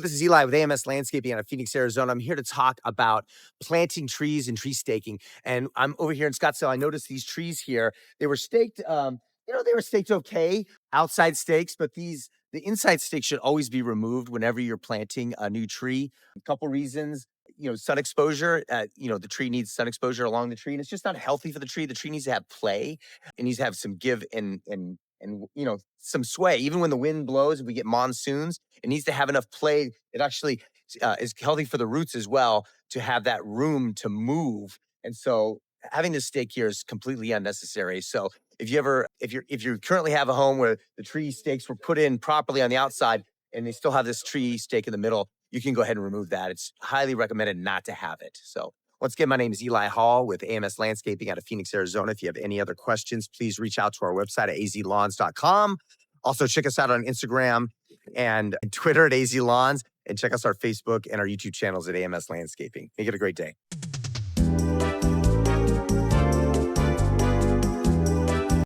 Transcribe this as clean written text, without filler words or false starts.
This is Eli with AMS Landscaping out of Phoenix, Arizona. I'm here to talk about planting trees and tree staking. And I'm over here in Scottsdale. I noticed these trees here. They were staked, they were staked okay, outside stakes, but the inside stakes should always be removed whenever you're planting a new tree. A couple reasons. Sun exposure. The tree needs sun exposure along the tree, and it's just not healthy for the tree. The tree needs to have play. It needs to have some give and some sway. Even when the wind blows, if we get monsoons, it needs to have enough play. It actually is healthy for the roots as well to have that room to move. And so having this stake here is completely unnecessary. So if you currently have a home where the tree stakes were put in properly on the outside and they still have this tree stake in the middle, you can go ahead and remove that. It's highly recommended not to have it. So once again, my name is Eli Hall with AMS Landscaping out of Phoenix, Arizona. If you have any other questions, please reach out to our website at azlawns.com. Also, check us out on Instagram and Twitter at azlawns, and check us our Facebook and our YouTube channels at AMS Landscaping. Make it a great day.